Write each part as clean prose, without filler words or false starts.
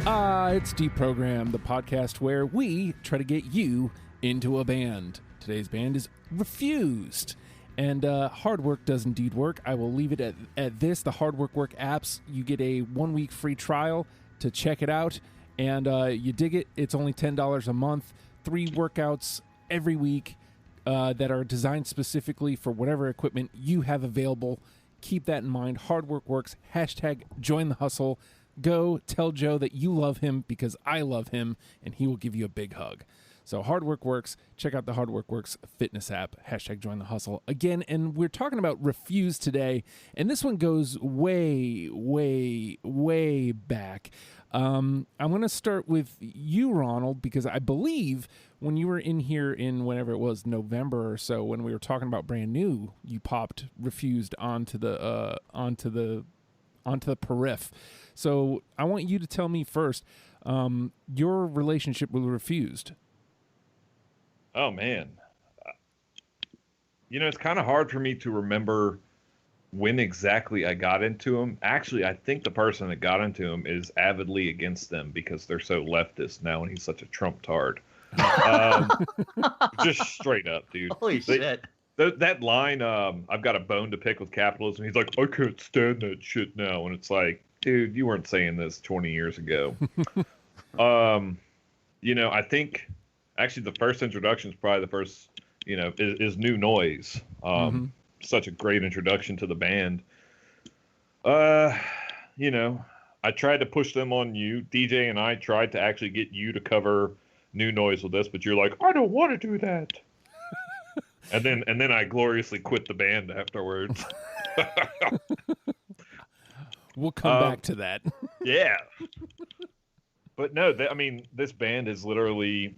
It's Deprogram, the podcast where we try to get you into a band. Today's band is Refused. And hard work does indeed work. I will leave it at this. The Hard Work apps, you get a 1-week free trial to check it out. And you dig it. It's only $10 a month. 3 workouts every week that are designed specifically for whatever equipment you have available. Keep that in mind. Hard work works. Hashtag join the hustle. Go tell Joe that you love him because I love him, and he will give you a big hug. So Hard Work Works. Check out the Hard Work Works fitness app. Hashtag join the hustle. Again, and we're talking about Refused today, and this one goes way, way, way back. I'm going to start with you, Ronald, because I believe when you were in here in whenever it was, November or so, when we were talking about brand new, you popped Refused onto the periph. So I want you to tell me first your relationship with Refused. Oh, man. It's kind of hard for me to remember when exactly I got into them. Actually, I think the person that got into them is avidly against them because they're so leftist now and he's such a Trump tard. Just straight up, dude. Holy shit. That line, I've got a bone to pick with capitalism. He's like, I can't stand that shit now. And it's like, dude, you weren't saying this 20 years ago. I think actually the first introduction is probably the first, is New Noise. Such a great introduction to the band. I tried to push them on you. DJ and I tried to actually get you to cover New Noise with us, but you're like, I don't want to do that. And then I gloriously quit the band afterwards. We'll come back to that. Yeah. But no, this band is literally,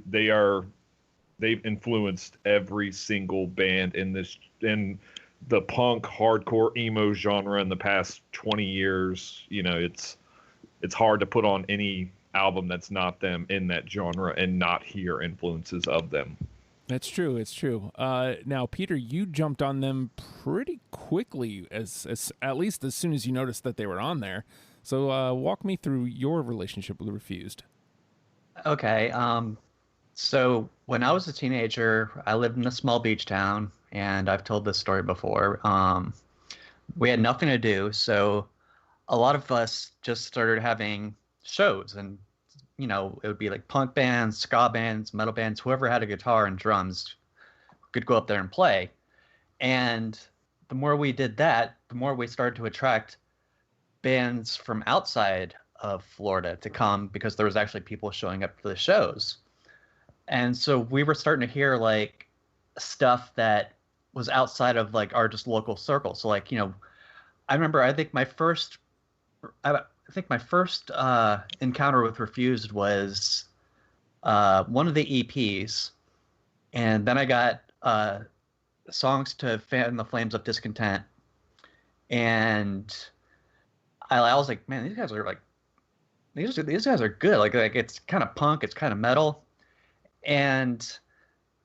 they've influenced every single band in the punk, hardcore, emo genre in the past 20 years. It's hard to put on any album that's not them in that genre and not hear influences of them. That's true. It's true. Now, Peter, you jumped on them pretty quickly, as at least as soon as you noticed that they were on there. So walk me through your relationship with Refused. Okay. So when I was a teenager, I lived in a small beach town, and I've told this story before. We had nothing to do, so a lot of us just started having shows, and it would be like punk bands, ska bands, metal bands, whoever had a guitar and drums could go up there and play. And the more we did that, the more we started to attract bands from outside of Florida to come because there was actually people showing up for the shows. And so we were starting to hear like stuff that was outside of like our just local circle. So like, I remember, I think my first encounter with Refused was one of the EPs, and then I got songs to Fan the Flames of Discontent, and I was like, man, these guys are good. Like it's kind of punk, it's kind of metal, and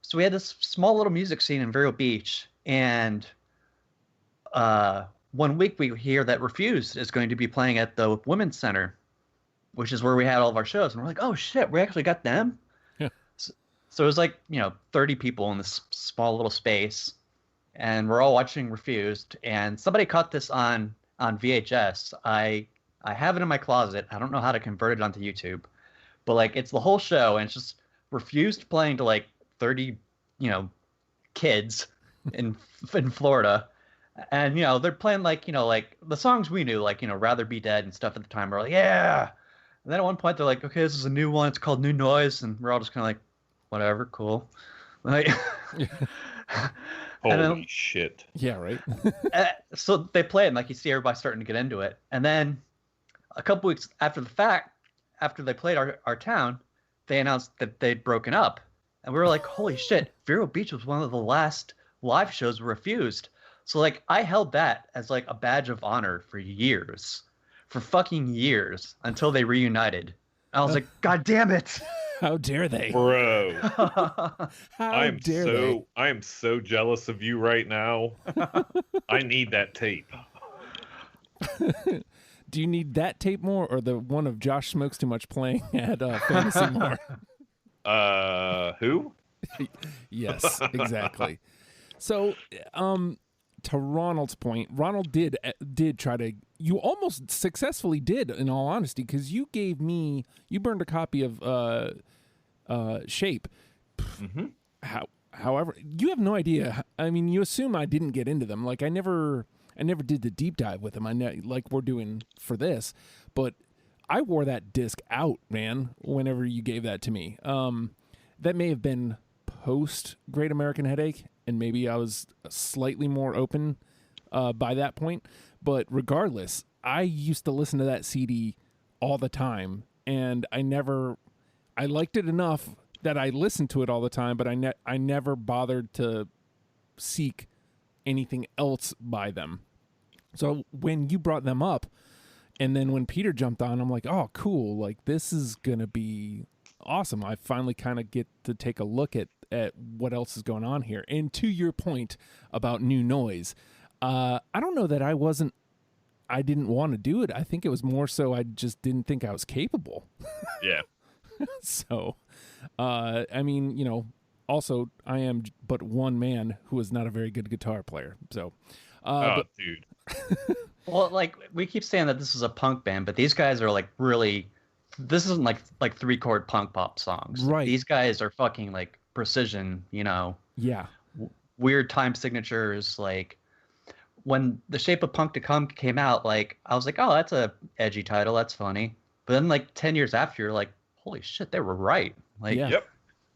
so we had this small little music scene in Vero Beach, and one week we hear that Refused is going to be playing at the Women's Center, which is where we had all of our shows. And we're like, oh shit, we actually got them? Yeah. So it was like, 30 people in this small little space. And we're all watching Refused. And somebody caught this on VHS. I have it in my closet. I don't know how to convert it onto YouTube. But like, it's the whole show. And it's just Refused playing to like 30, kids in Florida. And, they're playing like the songs we knew, like, Rather Be Dead and stuff at the time. We're like, yeah. And then at one point they're like, okay, this is a new one. It's called New Noise. And we're all just kind of like, whatever, cool. Like, holy shit. Yeah, right. So they play it, and like you see everybody starting to get into it. And then a couple weeks after the fact, after they played our town, they announced that they'd broken up. And we were like, holy shit, Vero Beach was one of the last live shows Refused. So, like, I held that as, like, a badge of honor for fucking years, until they reunited. I was like, God damn it. How dare they? Bro. How dare they? I am so jealous of you right now. I need that tape. Do you need that tape more, or the one of Josh Smokes Too Much playing at Fantasy more? Who? Yes, exactly. So, to Ronald's point, Ronald did try to. You almost successfully did, in all honesty, because you burned a copy of Shape. Mm-hmm. However, you have no idea. I mean, you assume I didn't get into them. Like I never did the deep dive with them. I know, like we're doing for this, but I wore that disc out, man. Whenever you gave that to me, that may have been post Great American Headache, and maybe I was slightly more open by that point. But regardless, I used to listen to that CD all the time, and I liked it enough that I listened to it all the time, but I never bothered to seek anything else by them. So when you brought them up, and then when Peter jumped on, I'm like, oh, cool. Like, this is going to be awesome. I finally kind of get to take a look at what else is going on here. And to your point about new noise, I don't know that I didn't want to do it. I think it was more so I just didn't think I was capable. Yeah. So, I mean, you know, also I am but one man who is not a very good guitar player. So, dude. Well, like we keep saying that this is a punk band, but these guys are like really. This isn't like 3-chord punk pop songs. Right. These guys are fucking like precision. You know. Yeah. Weird time signatures. Like when The Shape of Punk to Come came out, like I was like, oh, that's a edgy title. That's funny. But then like 10 years after, you're like, holy shit, they were right. Like, yeah. Yep.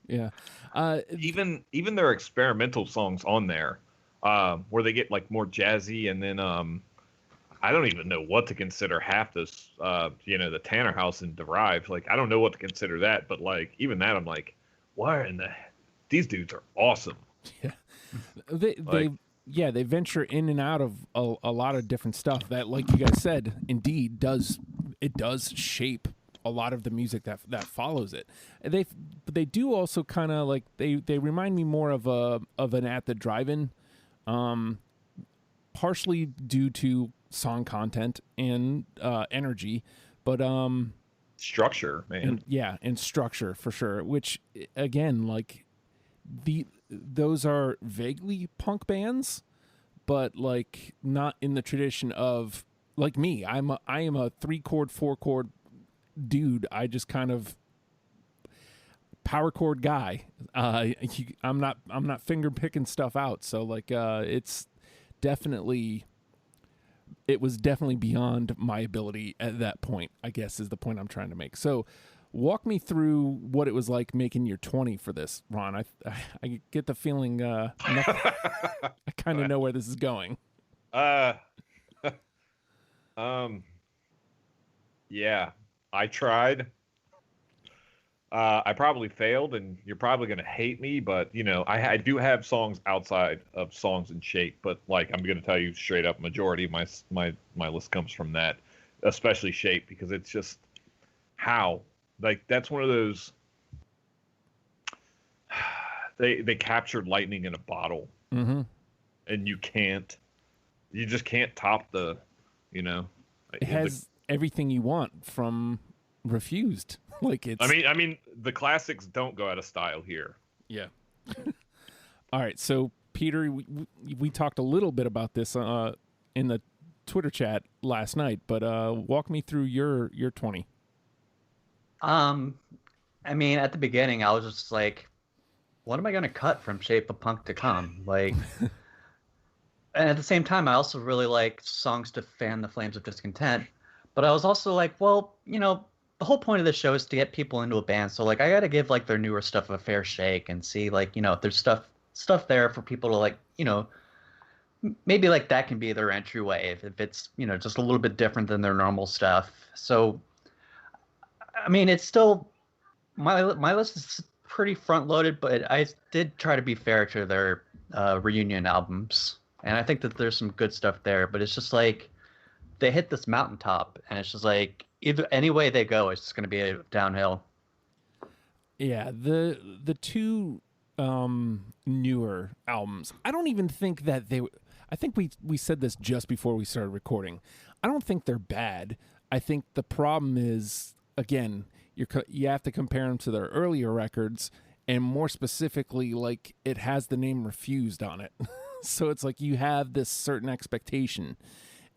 Yeah. Even their experimental songs on there, where they get like more jazzy, and then I don't even know what to consider half this. The Tanner House and Derived. Like I don't know what to consider that, but like even that, I'm like, why in the? These dudes are awesome. Yeah. They venture in and out of a lot of different stuff that, like you guys said, indeed does shape a lot of the music that follows it. They do also kind of like they remind me more of an At the Drive-In, partially due to song content and energy, but Structure, man. and structure for sure. Which again, like those are vaguely punk bands, but like not in the tradition of like me. I am a 3-chord, 4-chord dude. I just kind of power chord guy. I'm not finger picking stuff out. So like it was definitely beyond my ability at that point, I guess is the point I'm trying to make. So walk me through what it was like making your 20 for this, Ron. I get the feeling I kind of know where this is going. Yeah, I tried. I probably failed, and you're probably going to hate me, but I do have songs outside of songs in Shape, but like I'm going to tell you straight up, majority of my list comes from that, especially Shape, because it's just how like that's one of those they captured lightning in a bottle, Mm-hmm. and you just can't top the. It has everything you want from Refused. Like it's. I mean, the classics don't go out of style here. Yeah. All right, so Peter, we talked a little bit about this in the Twitter chat last night, but walk me through your 20. I mean, at the beginning, I was just like, what am I going to cut from Shape of Punk to Come? Like, and at the same time, I also really like songs to fan the flames of discontent. But I was also like, well, the whole point of this show is to get people into a band. So like, I got to give like their newer stuff a fair shake and see like, if there's stuff there for people to like, maybe like that can be their entryway if it's, just a little bit different than their normal stuff. So, I mean, it's still my list is pretty front loaded, but I did try to be fair to their reunion albums. And I think that there's some good stuff there, but it's just like they hit this mountaintop and it's just like either any way they go, it's just going to be a downhill. Yeah, the two newer albums, I don't even think that I think we said this just before we started recording. I don't think they're bad. I think the problem is, again, you have to compare them to their earlier records, and more specifically, like, it has the name Refused on it. So it's like you have this certain expectation.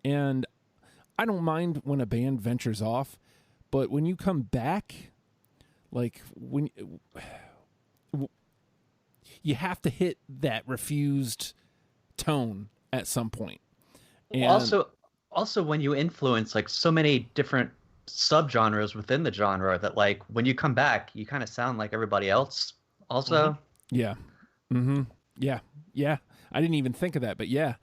And I don't mind when a band ventures off, but when you come back, like, when you have to hit that Refused tone at some point. And also when you influence like so many different subgenres within the genre that like when you come back you kind of sound like everybody else also. Yeah. Mm-hmm. Yeah. I didn't even think of that, but yeah.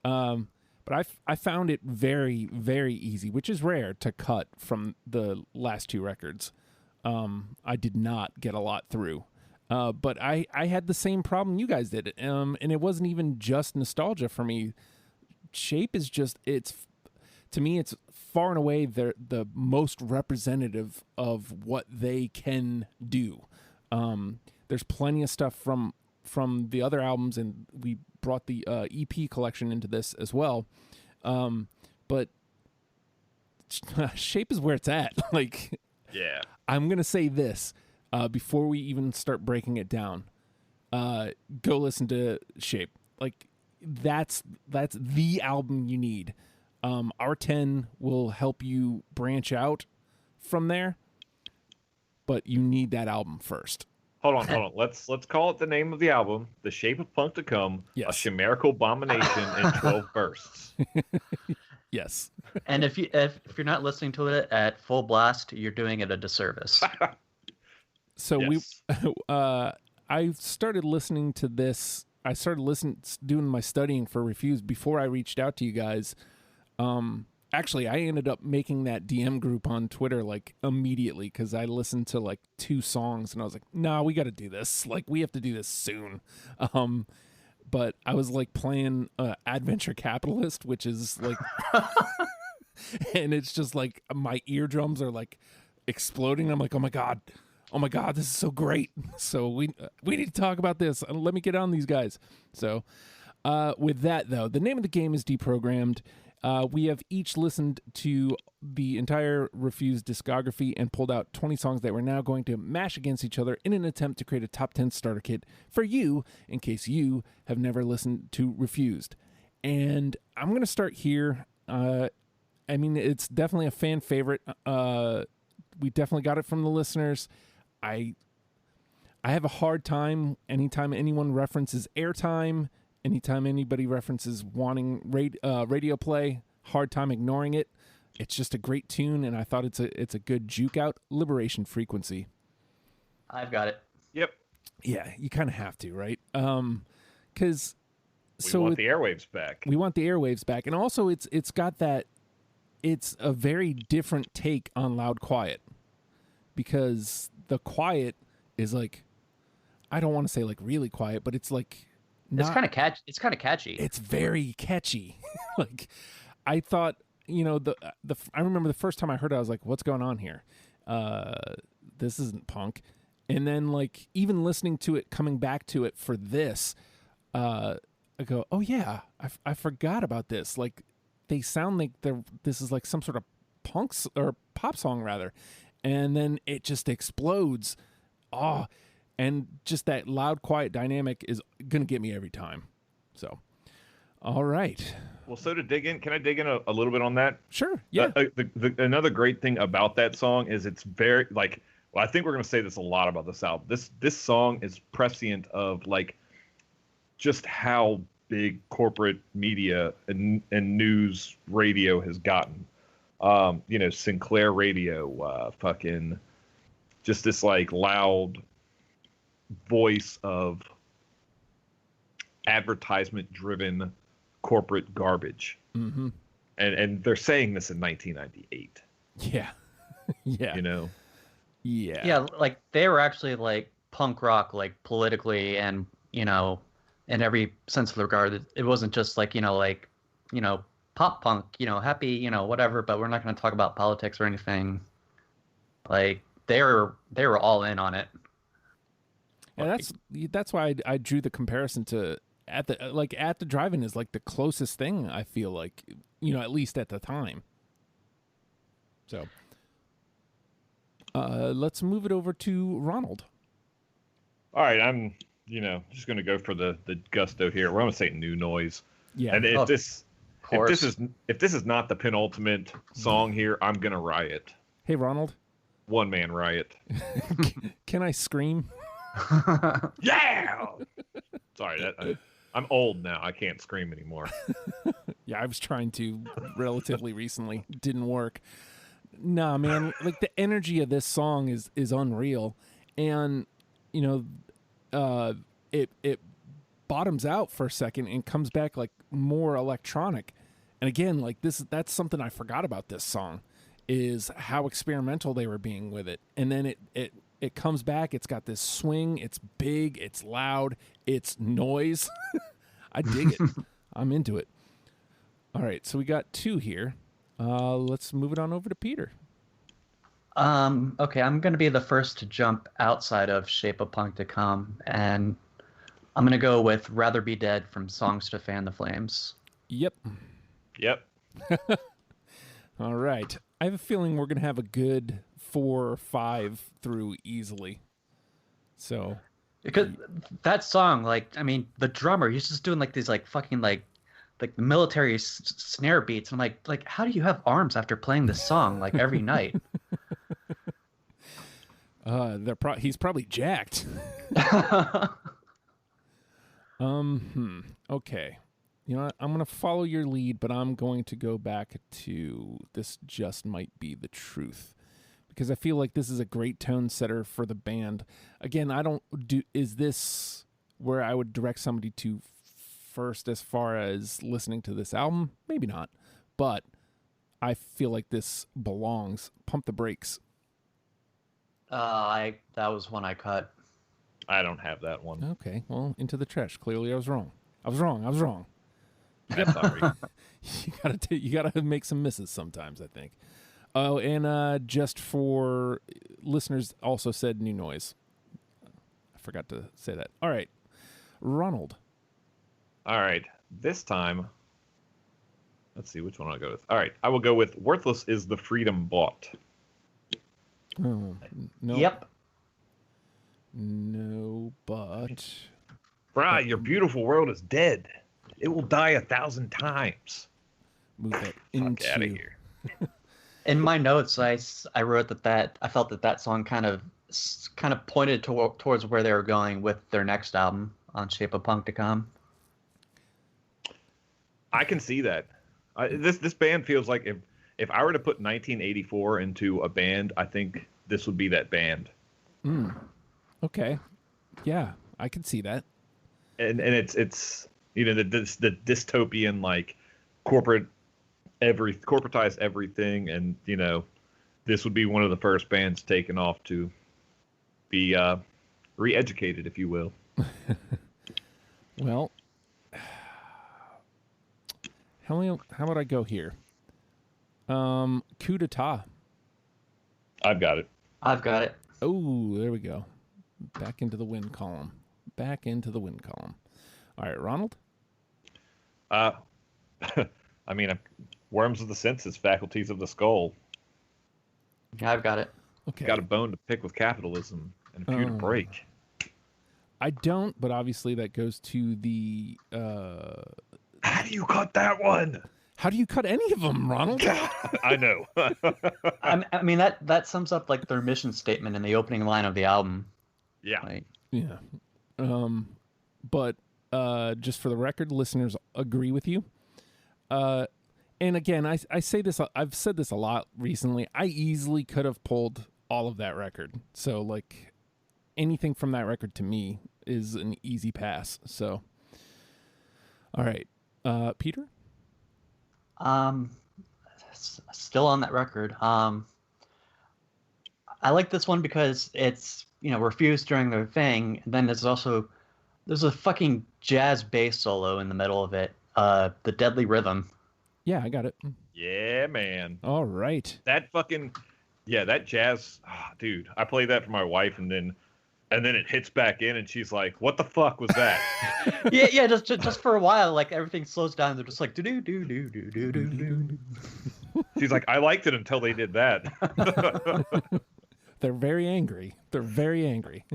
But I found it very, very easy, which is rare to cut from the last two records. I did not get a lot through. But I had the same problem you guys did. And it wasn't even just nostalgia for me. Shape is just, to me, it's far and away the most representative of what they can do. There's plenty of stuff from the other albums, and we brought the EP collection into this as well. But Shape is where it's at. Like, yeah, I'm going to say this before we even start breaking it down. Go listen to Shape. Like, that's the album you need. R10 will help you branch out from there, but you need that album first. Hold on. Let's call it the name of the album, The Shape of Punk to Come, yes. A chimerical abomination in 12 bursts. Yes. And if you're not listening to it at full blast, you're doing it a disservice. So yes. I started listening to this. I started doing my studying for Refused before I reached out to you guys. Actually, I ended up making that DM group on Twitter like immediately because I listened to like 2 songs and I was like, "Nah, we got to do this. Like, we have to do this soon." But I was like playing Adventure Capitalist, which is like, and it's just like my eardrums are like exploding. I'm like, oh my god, this is so great. So we need to talk about this. Let me get on these guys. So with that though, the name of the game is Deprogrammed. We have each listened to the entire Refused discography and pulled out 20 songs that we're now going to mash against each other in an attempt to create a top 10 starter kit for you in case you have never listened to Refused. And I'm going to start here. I mean, it's definitely a fan favorite. We definitely got it from the listeners. I have a hard time anytime anyone references airtime. Anytime anybody references wanting radio play, hard time ignoring it. It's just a great tune, and I thought it's a good juke out. Liberation Frequency. I've got it. Yep. Yeah, you kind of have to, right? Because we want the airwaves back. We want the airwaves back, and also it's got that. It's a very different take on Loud Quiet, because the quiet is like, I don't want to say like really quiet, but it's like. It's kind of catchy. It's kind of catchy. It's very catchy. Like, I thought, I remember the first time I heard it, I was like, what's going on here? This isn't punk. And then, like, even listening to it, coming back to it for this, I go, oh yeah, I forgot about this. Like, they sound like this is like some sort of or pop song rather. And then it just explodes. Oh, and just that loud, quiet dynamic is going to get me every time. So, all right. Well, so to dig in, can I dig in a little bit on that? Sure, yeah. Another great thing about that song is it's very, like, well, I think we're going to say this a lot about this album. This song is prescient of, like, just how big corporate media and news radio has gotten. Sinclair Radio, fucking just this, like, loud voice of advertisement-driven corporate garbage. Mm-hmm. And they're saying this in 1998. Yeah. Yeah. Yeah. Yeah, like they were actually like punk rock, like politically and, in every sense of the regard. It wasn't just like, pop punk, happy, whatever, but we're not going to talk about politics or anything. Like they were all in on it. And that's why I drew the comparison to at the drive-in is like the closest thing I feel like, at least at the time. So let's move it over to Ronald. All right, I'm just going to go for the gusto here. We're going to say New Noise. Yeah. And if this is not the penultimate song here, I'm going to riot. Hey, Ronald. One man riot. Can I scream? Yeah. Sorry, I'm old now. I can't scream anymore. Yeah, I was trying to relatively recently. Didn't work. Nah, man. Like the energy of this song is unreal, and it bottoms out for a second and comes back like more electronic. And again, like that's something I forgot about this song, is how experimental they were being with it. And then it comes back. It's got this swing. It's big. It's loud. It's noise. I dig it. I'm into it. All right, so we got 2 here. Let's move it on over to Peter. Okay, I'm going to be the first to jump outside of Shape of Punk to Come, and I'm going to go with Rather Be Dead from Songs to Fan the Flames. Yep. All right. I have a feeling we're going to have a good 4 or 5 through easily. So, because that song, like, I mean, the drummer, he's just doing like these like fucking like military snare beats. I'm like, how do you have arms after playing this song like every night? He's probably jacked. Okay. You know what? I'm going to follow your lead, but I'm going to go back to This Just Might Be the Truth, because I feel like this is a great tone setter for the band. Again, is this where I would direct somebody to first as far as listening to this album? Maybe not, but I feel like this belongs. Pump the Brakes. That was one I cut. I don't have that one. Okay, well, Into the Trash. Clearly, I was wrong. I'm sorry. You gotta make some misses sometimes, I think. Oh, and just for listeners, also said New Noise. I forgot to say that. All right, Ronald. All right, this time, let's see which one I'll go with. All right, I will go with Worthless is the Freedom Bought. Oh, no. Yep. No, but... Fry, your beautiful world is dead. It will die 1,000 times. Move that into... Fuck out of here. In my notes, I wrote that I felt that song kind of pointed towards where they were going with their next album, On Shape of Punk to Come. I can see that. This band feels like if I were to put 1984 into a band, I think this would be that band. Okay. Yeah, I can see that. And it's the dystopian, like, corporatized everything, and this would be one of the first bands taken off to be re-educated, if you will. Well, how would I go here? Coup d'etat. I've got it. Oh, there we go. Back into the win column. All right, Ronald? I mean, Worms of the Senses, Faculties of the Skull. Yeah, I've got it. Okay. Got a bone to pick with capitalism and a few to break. I don't, but obviously that goes to the... How do you cut that one? How do you cut any of them, Ronald? I know. I mean, that sums up like their mission statement in the opening line of the album. Yeah. Like, Yeah. But just for the record, listeners agree with you. And again, I say this, I've said this a lot recently. I easily could have pulled all of that record. So, like, anything from that record to me is an easy pass. So, all right. Peter? Still on that record. I like this one because it's, Refused during their thing. And then there's a fucking jazz bass solo in the middle of it. The Deadly Rhythm. Yeah, I got it. Yeah, man. All right. That jazz, dude. I played that for my wife, and then it hits back in, and she's like, "What the fuck was that?" yeah. Just for a while, like everything slows down. They're just like do do do do do do do. She's like, I liked it until they did that. They're very angry. They're very angry.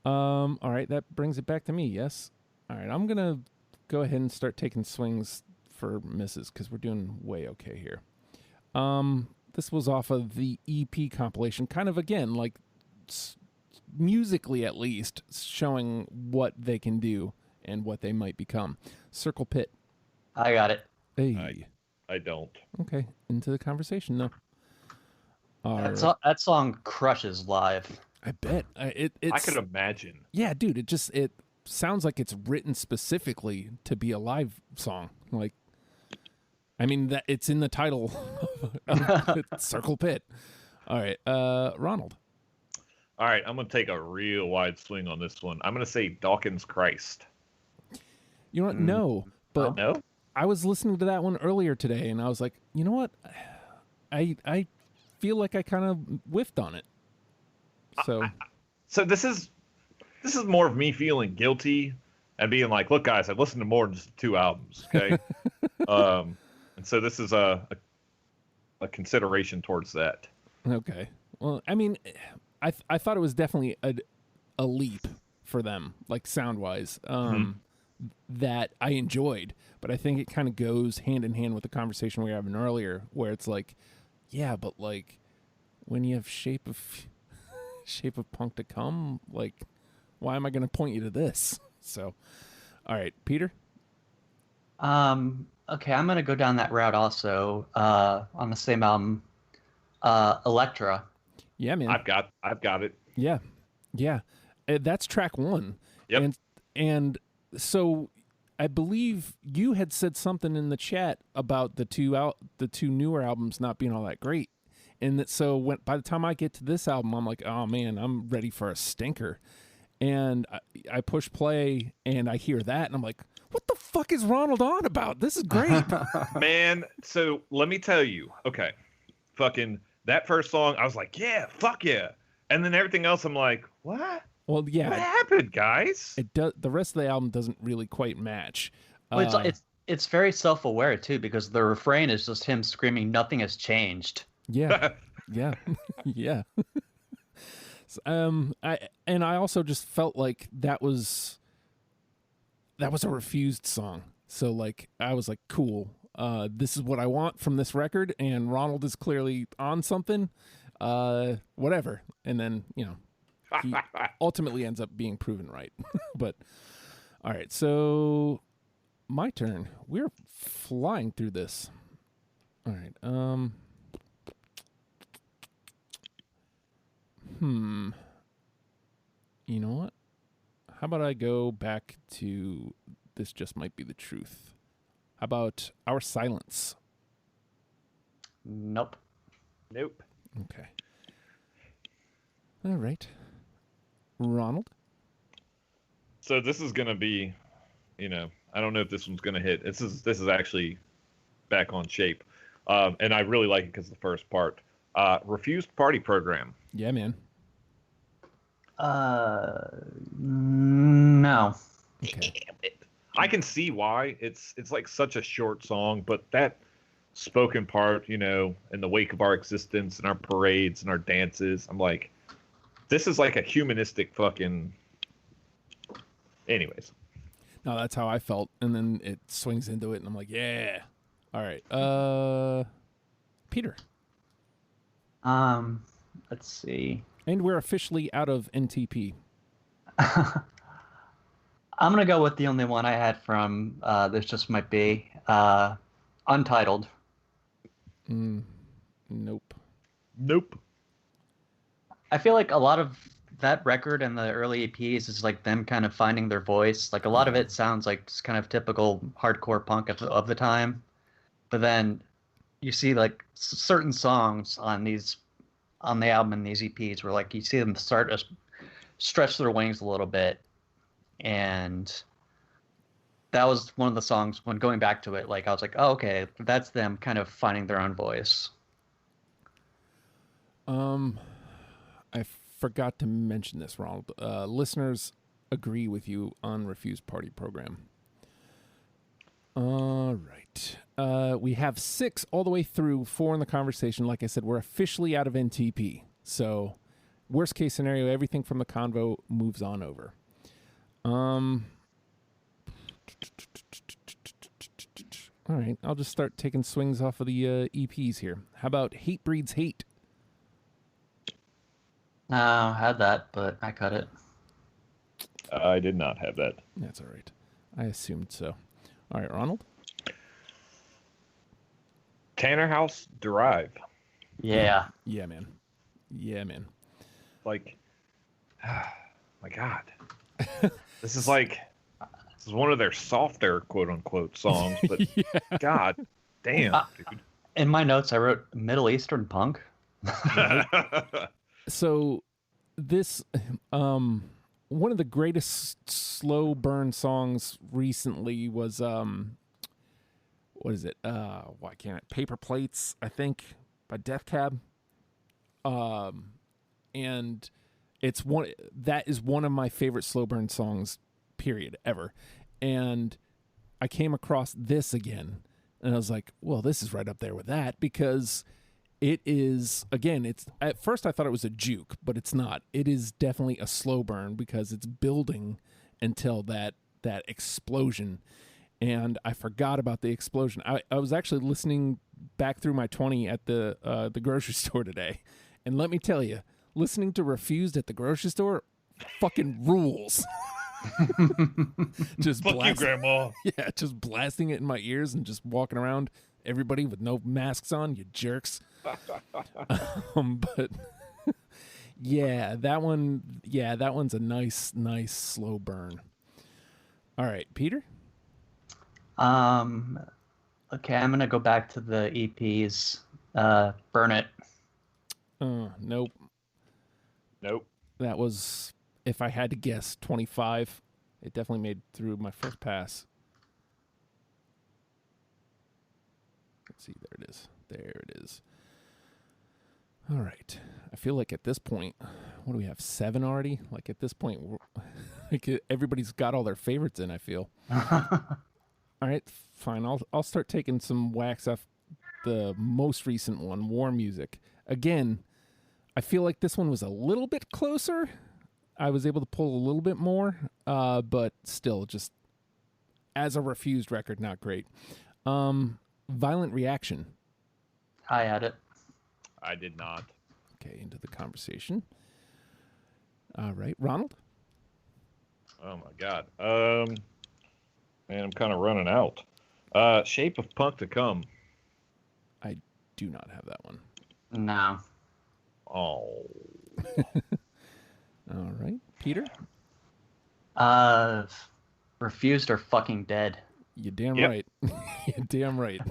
All right, that brings it back to me. Yes. All right, I'm gonna go ahead and start taking swings for misses because we're doing way okay here. This was off of the EP compilation, kind of again like musically at least showing what they can do and what they might become. Circle Pit. I got it. Hey. I don't. Okay, into the conversation though. That song crushes live. I bet it's. I could imagine. Yeah, dude. It sounds like it's written specifically to be a live song. Like, I mean that it's in the title. Circle Pit. All right, Ronald. All right, I'm gonna take a real wide swing on this one. I'm gonna say Dawkins Christ. You know what? No, but No. I was listening to that one earlier today, and I was like, you know what? I feel like I kind of whiffed on it. So this is more of me feeling guilty and being like, look, guys, I've listened to more than just 2 albums, okay? And so this is a consideration towards that. Okay. Well, I mean, I thought it was definitely a leap for them, like sound wise, that I enjoyed. But I think it kind of goes hand in hand with the conversation we were having earlier, where it's like, yeah, but like when you have Shape of Punk to Come, like, why am I going to point you to this? So, all right, Peter. Okay, I'm gonna go down that route also. On the same album, Electra. Yeah, man. I've got it. Yeah. That's track 1. Yep. And so I believe you had said something in the chat about the two newer albums not being all that great. And that so by the time I get to this album, I'm like, oh man, I'm ready for a stinker. And I push play and I hear that and I'm like, what the fuck is Ronald on about? This is great. Man, so let me tell you. Okay. Fucking that first song, I was like, yeah, fuck yeah. And then everything else, I'm like, what? Well, yeah. What happened, guys? It does. The rest of the album doesn't really quite match. Well, it's very self-aware too, because the refrain is just him screaming, "Nothing has changed." Yeah, yeah, yeah. I also just felt like that was a Refused song. So like I was like, cool. This is what I want from this record, and Ronald is clearly on something. Whatever. And then he ultimately ends up being proven right. But all right, so my turn. We're flying through this. All right. You know what? How about I go back to This Just Might Be the Truth? How about Our Silence? Nope. Okay. All right. Ronald? So this is gonna be, I don't know if this one's gonna hit. This is actually back on Shape, and I really like it because the first part, Refused Party Program. Yeah, man. No. Okay. I can see why. It's like such a short song, but that spoken part, in the wake of our existence and our parades and our dances, I'm like, this is like a humanistic fucking. Anyways. No, that's how I felt, and then it swings into it, and I'm like, yeah. All right. Peter. Let's see. And we're officially out of NTP. I'm gonna go with the only one I had from This Just Might Be, Untitled. Nope. I feel like a lot of that record and the early EPs is like them kind of finding their voice. Like a lot of it sounds like just kind of typical hardcore punk of the time, but then you see like certain songs on the album and these EPs where like you see them start to stretch their wings a little bit, and that was one of the songs when going back to it. Like I was like, oh, okay, that's them kind of finding their own voice. I forgot to mention this, Ronald. Listeners agree with you on Refused Party Program. All right. we have 6 all the way through, 4 in the conversation. Like I said, we're officially out of NTP. So, worst case scenario, everything from the convo moves on over. All right, I'll just start taking swings off of the EPs here. How about Hate Breeds Hate? No, I had that, but I cut it. I did not have that. That's all right. I assumed so. All right, Ronald? Tanner House Drive. Yeah. Yeah, man. Yeah, man. Like, my God. This is one of their softer quote unquote songs, but Yeah. God damn, dude. In my notes, I wrote Middle Eastern punk. So this one of the greatest slow burn songs recently was what is it? Why can't it? Paper Plates, I think, by Death Cab. And it's that is one of my favorite slow burn songs, period, ever. And I came across this again, and I was like, well, this is right up there with that, because it is, again, it's, at first I thought it was a juke, but it's not. It is definitely a slow burn because it's building until that explosion. And I forgot about the explosion. I was actually listening back through my 20 at the grocery store today. And let me tell you, listening to Refused at the grocery store fucking rules. Just Fuck you, Grandma. Yeah, just blasting it in my ears and just walking around everybody with no masks on, you jerks. But that one's a nice slow burn. All right, Peter? Okay, I'm gonna go back to the EPs. Burn It. Nope. That was, if I had to guess, 25. It definitely made through my first pass. Let's see. There it is. There it is. All right. I feel like at this point, what do we have? 7 already? Like at this point, like everybody's got all their favorites in, I feel. All right, fine. I'll start taking some wax off the most recent one, War Music. Again, I feel like this one was a little bit closer. I was able to pull a little bit more, but still, just as a Refused record, not great. Violent Reaction. I had it. I did not. Okay, into the conversation. All right, Ronald? Oh my God. Man, I'm kind of running out. Shape of Punk to Come. I do not have that one. No. Oh. All right, Peter? Refused or fucking dead. You're damn Yep. right. You're damn right.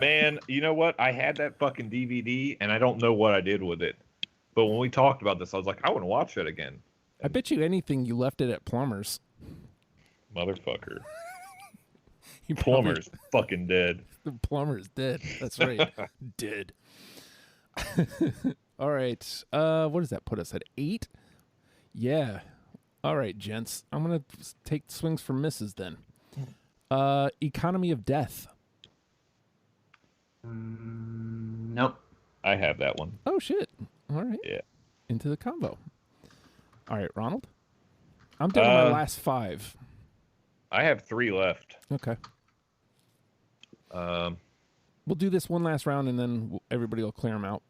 Man, you know what? I had that fucking DVD, and I don't know what I did with it. But when we talked about this, I was like, I want to watch it again. I bet you anything you left it at Plumber's. Motherfucker. You probably- Plumber's fucking dead. The Plumber's dead. That's right. Dead. All right. What does that put us at? 8? Yeah. All right, gents. I'm going to take swings for misses then. Economy of Death. Nope. I have that one. Oh, shit. All right. Yeah. Into the combo. All right, Ronald. I'm down to my last 5. I have 3 left. Okay. We'll do this one last round, and then everybody will clear them out.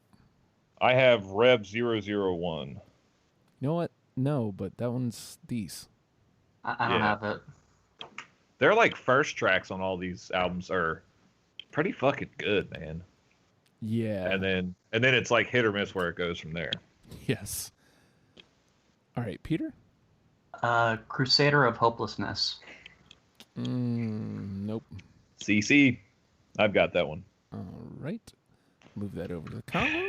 I have Rev 001. You know what? No, but that one's these. I don't have it. They're like first tracks on all these albums are pretty fucking good, man. Yeah. And then it's like hit or miss where it goes from there. Yes. All right, Peter? Crusader of Hopelessness. Nope. CC. I've got that one. All right. Move that over to the combo.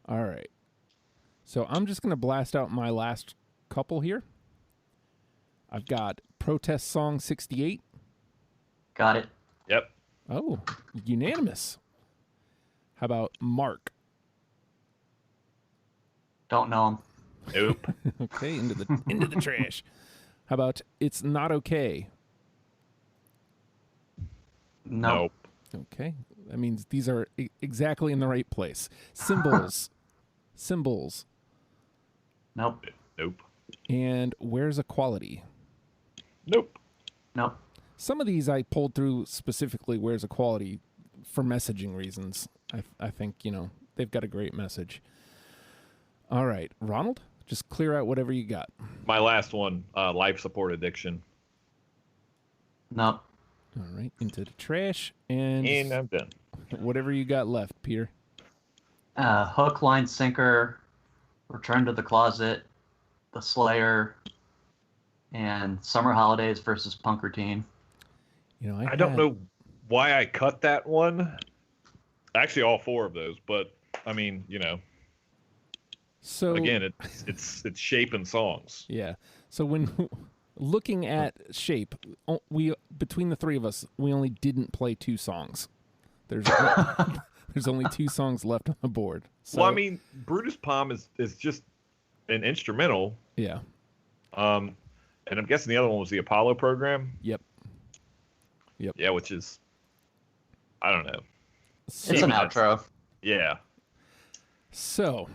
All right. So I'm just going to blast out my last couple here. I've got Protest Song 68. Got it. Yep. Oh, unanimous. How about Mark? Don't know him. Nope. Okay, into the trash. How about It's Not Okay? Nope. Okay. That means these are exactly in the right place. Symbols. Symbols. Nope. Nope. And where's equality? Nope. Nope. Some of these I pulled through specifically where's equality for messaging reasons. I think, they've got a great message. All right. Ronald, just clear out whatever you got. My last one, life support addiction. Nope. All right. Into the trash. And I'm done. whatever you got left, Peter. Hook, line, sinker, return to the closet, the Slayer, and summer holidays versus punk routine. I don't know why I cut that one. Actually, all four of those, but I mean, So again, it's shape and songs. yeah. So when looking at shape, we between the three of us, we only didn't play 2 songs. There's only 2 songs left on the board. So, Well, I mean, Brutus Palm is just an instrumental. yeah. And I'm guessing the other one was the Apollo program. Yep. Yeah, which is, I don't know. So, It's an outro. Yeah. So,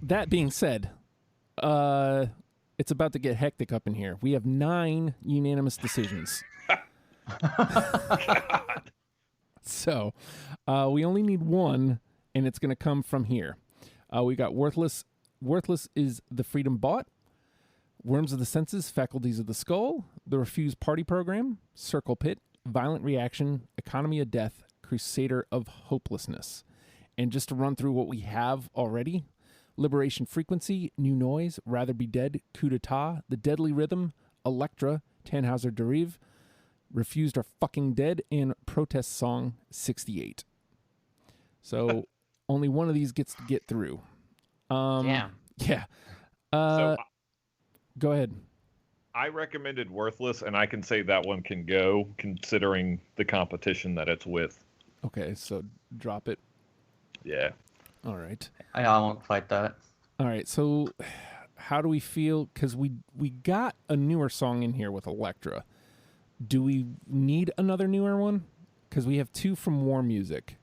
that being said, it's about to get hectic up in here. We have 9 unanimous decisions. God. So, we only need 1, and it's going to come from here. We got Worthless. Worthless is The Freedom Bought, Worms of the Senses, Faculties of the Skull, The Refused Party Program, Circle Pit, Violent Reaction, Economy of Death, Crusader of Hopelessness. And just to run through what we have already, Liberation Frequency, New Noise, Rather Be Dead, Coup d'etat, The Deadly Rhythm, Electra, Tannhauser Derive, Refused Are Fucking Dead, and Protest Song 68. So only one of these gets to get through. Damn. Yeah. So Go ahead. I recommended Worthless, and I can say that one can go, considering the competition that it's with. Okay, so drop it. Yeah. All right. I won't fight that. All right, so how do we feel? Because we got a newer song in here with Electra. Do we need another newer one? Because we have 2 from War Music.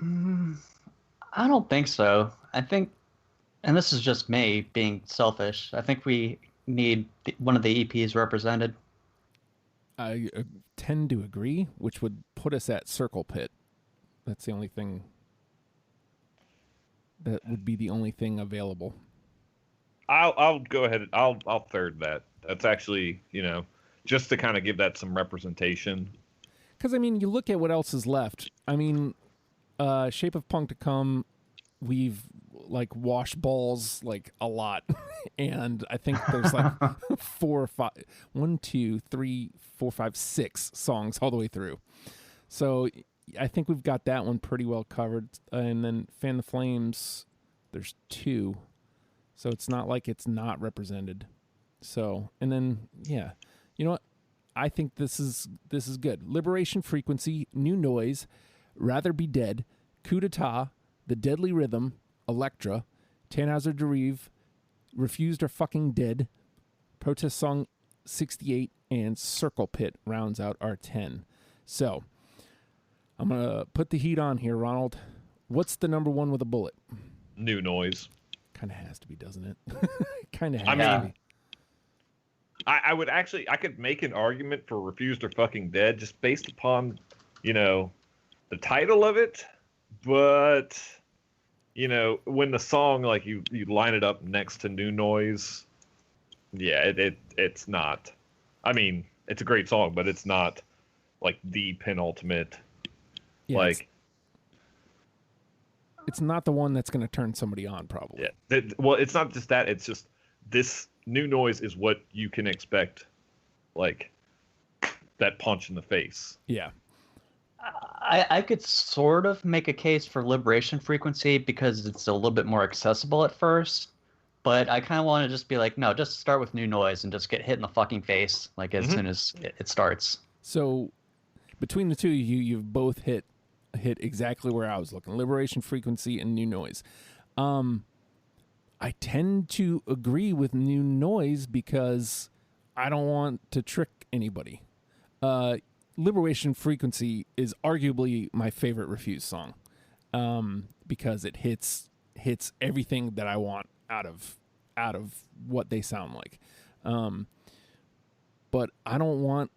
I don't think so. I think, and this is just me being selfish, I think we need one of the EPs represented. I tend to agree, which would put us at Circle Pit. That's the only thing. That would be the only thing available. I'll go ahead. I'll third that. That's actually, just to kind of give that some representation. Because, I mean, you look at what else is left. I mean, Shape of Punk to Come, we've, washed balls, a lot. And I think there's, 4 or 5, 1, 2, 3, 4, 5, 6 songs all the way through. So I think we've got that one pretty well covered. And then Fan the Flames, there's 2. So it's not like it's not represented. So, and then, yeah. You know what? I think this is good. Liberation Frequency, New Noise, Rather Be Dead, Coup d'etat, The Deadly Rhythm, Electra, Tannhauser Derive, Refused Are Fucking Dead, Protest Song 68, and Circle Pit rounds out our 10. So, I'm going to put the heat on here, Ronald. What's the number 1 with a bullet? New Noise. Kind of has to be, doesn't it? Kind of has to be. I would actually, I could make an argument for Refused Are Fucking Dead just based upon, the title of it. But, when the song, you line it up next to New Noise, yeah, it's not. I mean, it's a great song, but it's not, the penultimate. Yeah, it's not the one that's going to turn somebody on, probably. Yeah. Well, it's not just that. It's just this New Noise is what you can expect, that punch in the face. Yeah. I could sort of make a case for Liberation Frequency because it's a little bit more accessible at first, but I kind of want to just be no, just start with New Noise and just get hit in the fucking face as soon as it starts. So between the two of you, you've both hit exactly where I was looking. Liberation Frequency and New Noise. I tend to agree with New Noise because I don't want to trick anybody. Liberation Frequency is arguably my favorite Refused song, because it hits everything that I want out of what they sound like. But I don't want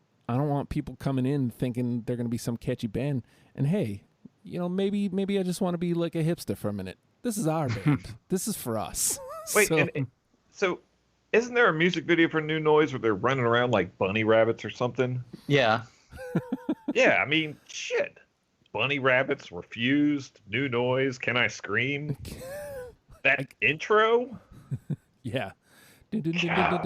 people coming in thinking they're going to be some catchy band. And hey, maybe I just want to be like a hipster for a minute. This is our band. This is for us. Wait, so isn't there a music video for New Noise where they're running around like bunny rabbits or something? Yeah. Yeah, I mean, shit. Bunny rabbits, Refused, New Noise, Can I Scream? That intro? Yeah. Yeah.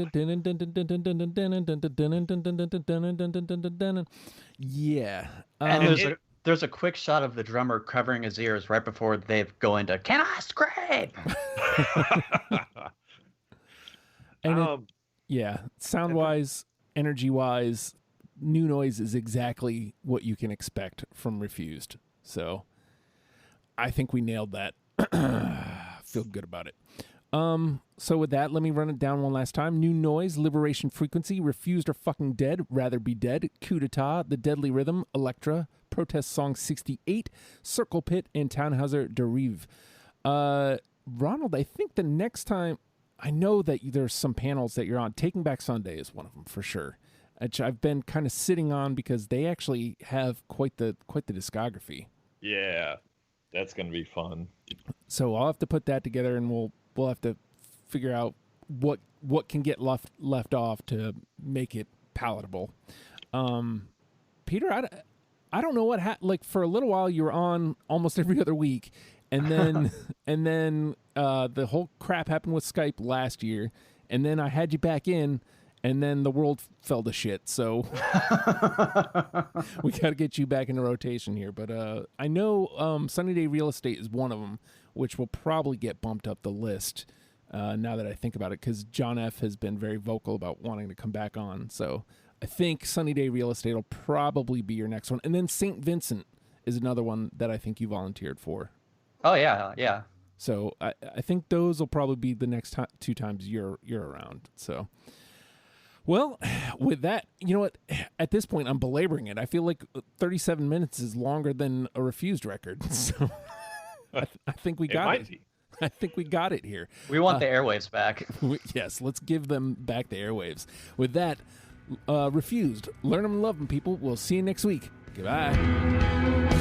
And there's a quick shot of the drummer covering his ears right before they go into "Can I Scream?" And sound-wise, energy-wise, New Noise is exactly what you can expect from Refused. So I think we nailed that. Feel good about it. So with that, let me run it down one last time. New Noise, Liberation Frequency, Refused or Fucking Dead, Rather Be Dead, Coup d'etat, The Deadly Rhythm, Electra, Protest Song 68, Circle Pit, and Tannhauser de Rive. Ronald, I think the next time, I know that there's some panels that you're on. Taking Back Sunday is one of them for sure, which I've been kind of sitting on because they actually have quite the discography. Yeah, that's going to be fun. So I'll have to put that together, and we'll have to figure out what can get left off to make it palatable. Peter, I don't know what like for a little while you were on almost every other week, and then the whole crap happened with Skype last year, and then I had you back in, and then the world fell to shit. So we got to get you back into rotation here. But I know Sunny Day Real Estate is one of them, which will probably get bumped up the list now that I think about it, because John F. has been very vocal about wanting to come back on. So I think Sunny Day Real Estate will probably be your next one. And then St. Vincent is another one that I think you volunteered for. Oh, yeah, yeah. So I think those will probably be the next two times you're around. So, well, with that, you know what? At this point, I'm belaboring it. I feel like 37 minutes is longer than a Refused record. So I think we got it. I think we got it here. We want the airwaves back. Yes, let's give them back the airwaves. With that, Refused. Learn them and love them, people. We'll see you next week. Goodbye.